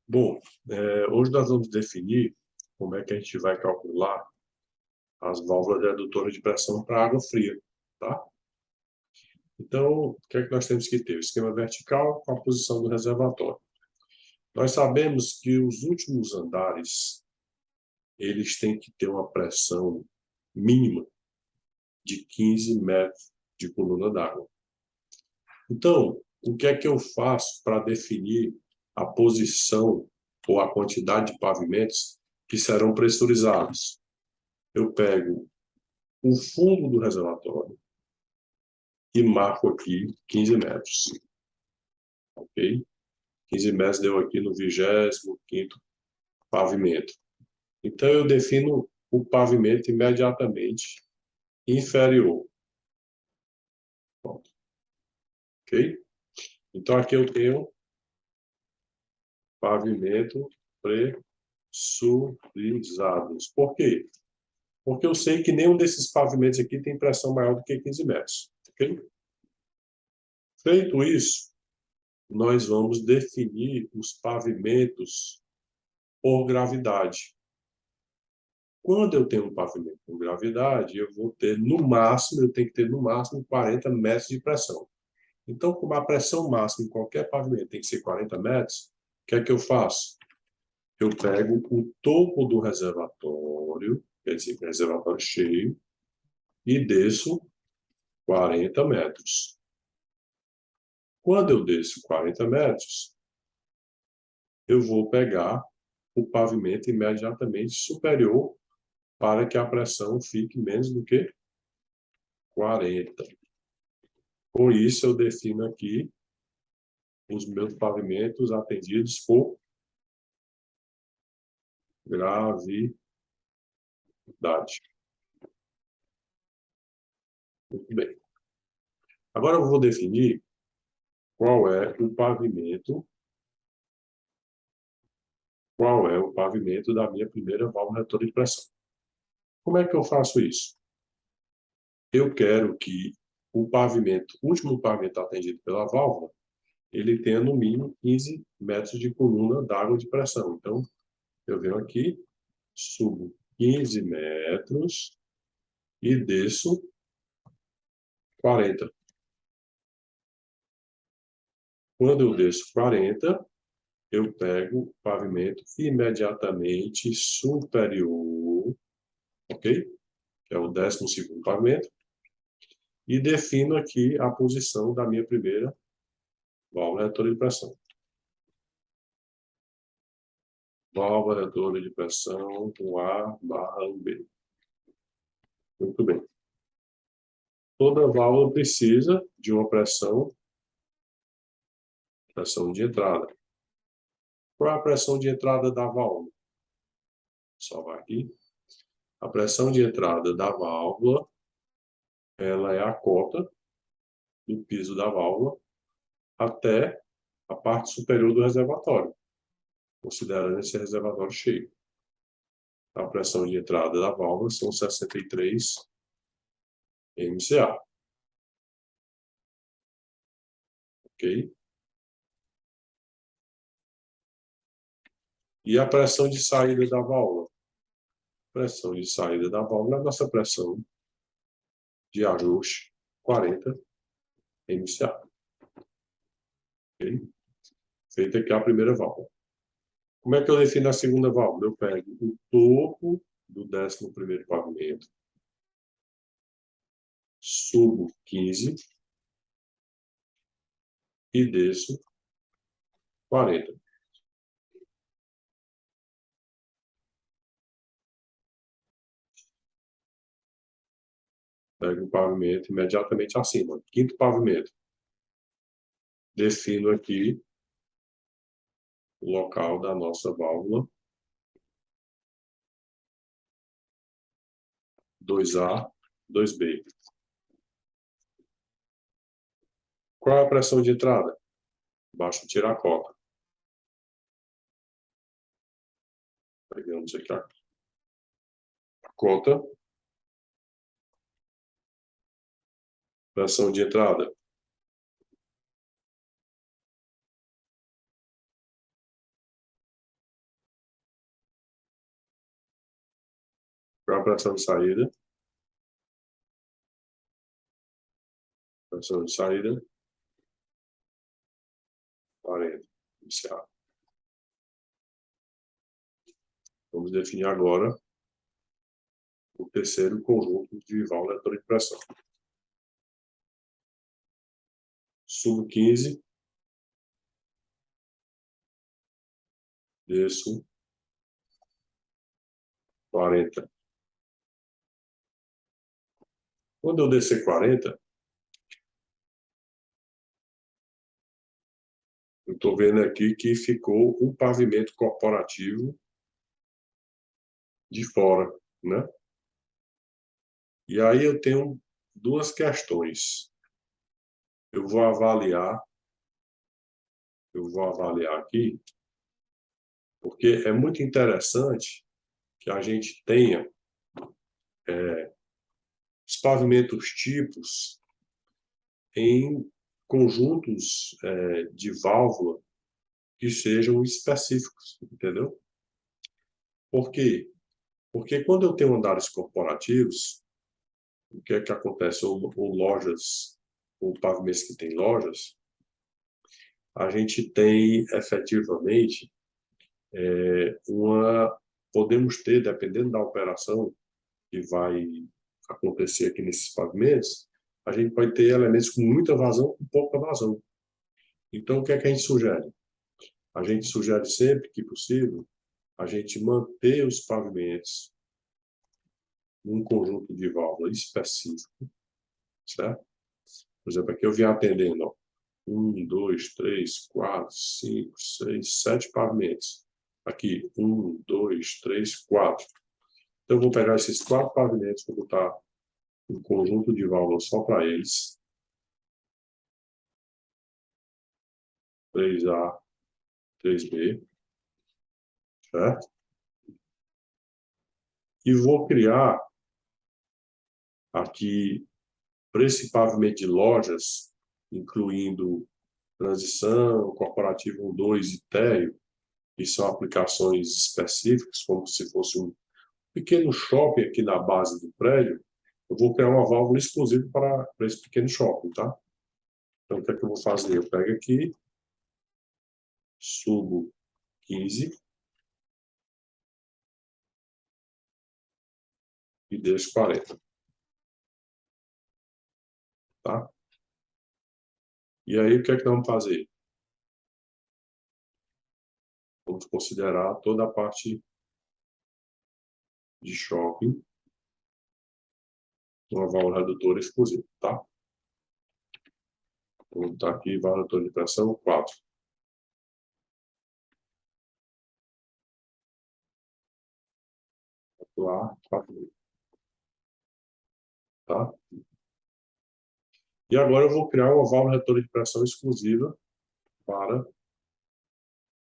Bom, hoje nós vamos definir como é que a gente vai calcular as válvulas redutoras de pressão para água fria, tá? Então, o que é que nós temos que ter? O esquema vertical com a posição do reservatório. Nós sabemos que os últimos andares, eles têm que ter uma pressão mínima de 15 metros de coluna d'água. Então, o que é que eu faço para definir a posição ou a quantidade de pavimentos que serão pressurizados? Eu pego o fundo do reservatório e marco aqui 15 metros, ok? 15 metros deu aqui no 25º pavimento. Então, eu defino o pavimento imediatamente inferior. Pronto. Ok? Então, aqui eu tenho pavimento pressurizados. Por quê? Porque eu sei que nenhum desses pavimentos aqui tem pressão maior do que 15 metros. Ok? Feito isso, nós vamos definir os pavimentos por gravidade. Quando eu tenho um pavimento com gravidade, eu vou ter no máximo, eu tenho que ter no máximo 40 metros de pressão. Então, como a pressão máxima em qualquer pavimento tem que ser 40 metros, o que é que eu faço? Eu pego o topo do reservatório, quer dizer, o reservatório cheio, e desço 40 metros. Quando eu desço 40 metros, eu vou pegar o pavimento imediatamente superior para que a pressão fique menos do que 40. Com isso, eu defino aqui os meus pavimentos atendidos por gravidade. Muito bem. Agora eu vou definir qual é o pavimento da minha primeira válvula redutora de pressão. Como é que eu faço isso? Eu quero que o último pavimento atendido pela válvula, ele tenha no mínimo 15 metros de coluna d'água de pressão. Então, eu venho aqui, subo 15 metros e desço 40. Quando eu desço 40, eu pego o pavimento imediatamente superior, ok? Que é o 12º pavimento, e defino aqui a posição da minha primeira válvula redutora de pressão. Válvula redutora de pressão com A/B. Muito bem. Toda válvula precisa de uma pressão de entrada. Qual é a pressão de entrada da válvula? Só vai aqui. A pressão de entrada da válvula, ela é a cota do piso da válvula até a parte superior do reservatório, considerando esse reservatório cheio. A pressão de entrada da válvula são 63 MCA. Ok? E a pressão de saída da válvula? Pressão de saída da válvula é a nossa pressão de ajuste, 40 MCA. Okay? Feita aqui a primeira válvula. Como é que eu defino a segunda válvula? Eu pego o topo do 11º pavimento, subo 15 e desço 40. Pego o pavimento imediatamente acima, 5º pavimento. Defino aqui o local da nossa válvula 2A, 2B. Qual é a pressão de entrada? Basta tirar a cota. Pegamos aqui a cota. Pressão de entrada. Qual é a pressão de saída? Pressão de saída, 40. Iniciar. Vamos definir agora o terceiro conjunto de válvula de pressão. Subo 15, desço 40. Quando eu descer 40, eu estou vendo aqui que ficou um pavimento corporativo de fora, né? E aí eu tenho duas questões. Eu vou avaliar aqui, porque é muito interessante que a gente tenha os pavimentos tipos em conjuntos de válvula que sejam específicos, entendeu? Por quê? Porque quando eu tenho andares corporativos, o que é que acontece? Ou lojas, ou pavimentos que têm lojas, a gente tem efetivamente podemos ter, dependendo da operação que vai acontecer aqui nesses pavimentos, a gente pode ter elementos com muita vazão, com pouca vazão. Então, o que é que a gente sugere? A gente sugere sempre que possível a gente manter os pavimentos num conjunto de válvula específico, certo? Por exemplo, aqui eu vim atendendo, ó, 1, 2, 3, 4, 5, 6, 7 pavimentos. Aqui, 1, 2, 3, 4. Então, eu vou pegar esses 4 pavimentos, vou botar um conjunto de válvulas só para eles. 3A, 3B, certo? E vou criar aqui, para esse pavimento de lojas, incluindo transição, corporativo 1, 2 e térreo, que são aplicações específicas, como se fosse um pequeno shopping aqui na base do prédio, eu vou criar uma válvula exclusiva para esse pequeno shopping, tá? Então, o que é que eu vou fazer? Eu pego aqui, subo 15 e desço 40, tá? E aí, o que é que nós vamos fazer? Vamos considerar toda a parte de shopping, uma válvula redutora exclusiva, tá? Vou botar aqui, válvula redutora de pressão 4. Lá, 4, tá? E agora eu vou criar uma válvula redutora de pressão exclusiva para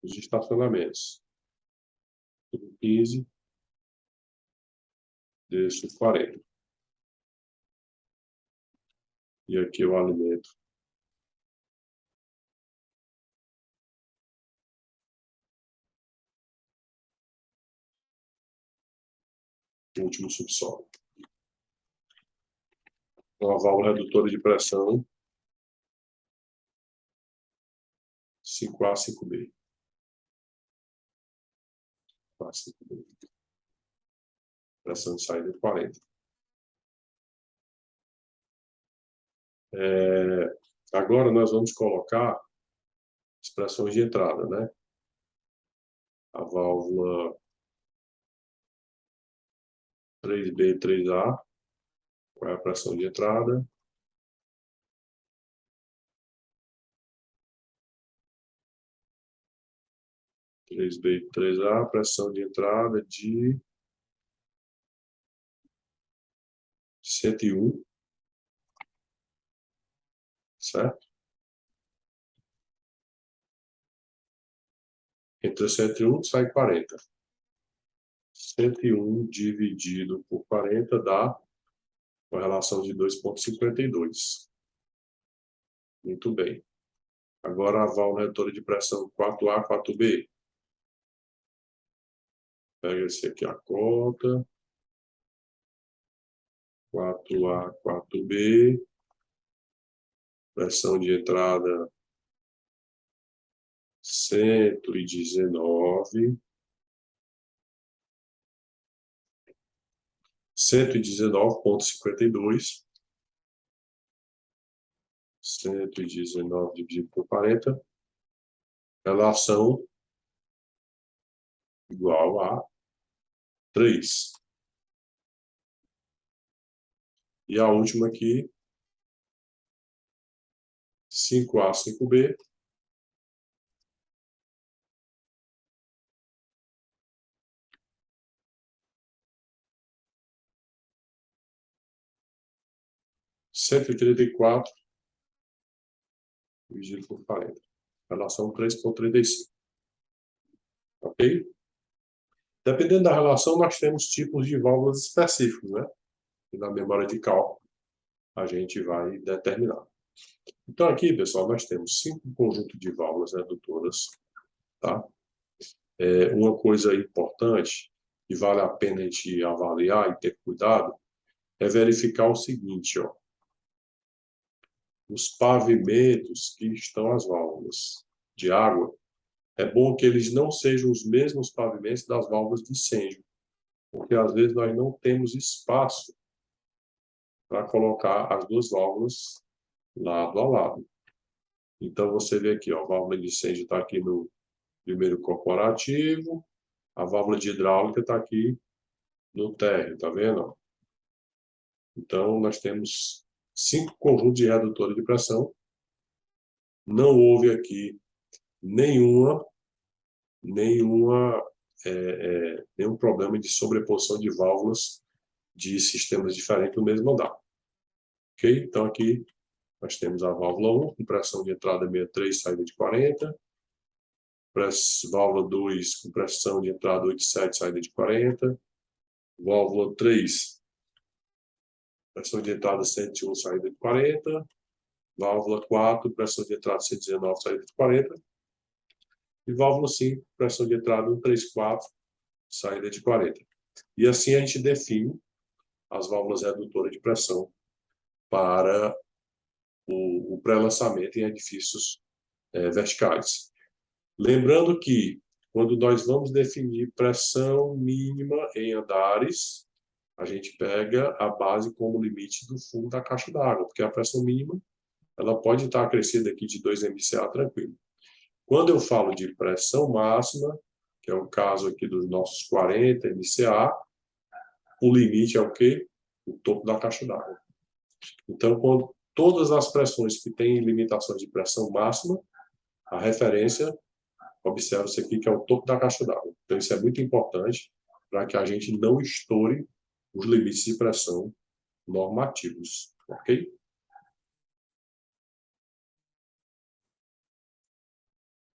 os estacionamentos. 15, desço 40. E aqui eu alimento o último subsolo. Uma válvula redutora de pressão 5A, 5B. 5B. Pressão de saída 40. Agora nós vamos colocar as pressões de entrada, né? A válvula 3B, 3A, qual é a pressão de entrada? Três b 3A, pressão de entrada de 101, certo? Entre 101 sai 40. 101 dividido por 40 dá uma relação de 2,52. Muito bem. Agora a válvula redutora de pressão 4A, 4B. Pega esse aqui a conta. 4A, 4B, pressão de entrada 119, 119,52, 119 dividido por 40, relação igual a 3. E a última aqui, 5A, 5B, cento e trinta e quatro dividido por 40. Relação 3,35. Ok? Dependendo da relação, nós temos tipos de válvulas específicos, né? E na memória de cálculo, a gente vai determinar. Então, aqui, pessoal, nós temos 5 conjuntos de válvulas redutoras, tá? Uma coisa importante, que vale a pena a gente avaliar e ter cuidado, é verificar o seguinte, ó. Os pavimentos que estão as válvulas de água, é bom que eles não sejam os mesmos pavimentos das válvulas de incêndio, porque às vezes nós não temos espaço para colocar as duas válvulas lado a lado. Então, você vê aqui, ó, a válvula de incêndio está aqui no primeiro corporativo, a válvula de hidráulica está aqui no térreo, tá vendo? Então, nós temos 5 conjuntos de redutores de pressão. Não houve aqui nenhum problema de sobreposição de válvulas de sistemas diferentes no mesmo andar. Ok? Então, aqui nós temos a válvula 1, com pressão de entrada 63, saída de 40. Válvula 2, com pressão de entrada 87, saída de 40. Válvula 3, pressão de entrada 101, saída de 40. Válvula 4, pressão de entrada 119, saída de 40. E válvula 5, pressão de entrada 134, saída de 40. E assim a gente define as válvulas redutoras de pressão para o pré-lançamento em edifícios verticais. Lembrando que, quando nós vamos definir pressão mínima em andares, a gente pega a base como limite do fundo da caixa d'água, porque a pressão mínima ela pode estar acrescida aqui de 2 MCA tranquilo. Quando eu falo de pressão máxima, que é o caso aqui dos nossos 40 MCA, o limite é o quê? O topo da caixa d'água. Então, quando todas as pressões que têm limitações de pressão máxima, a referência, observa-se aqui que é o topo da caixa d'água. Então, isso é muito importante para que a gente não estoure os limites de pressão normativos, ok?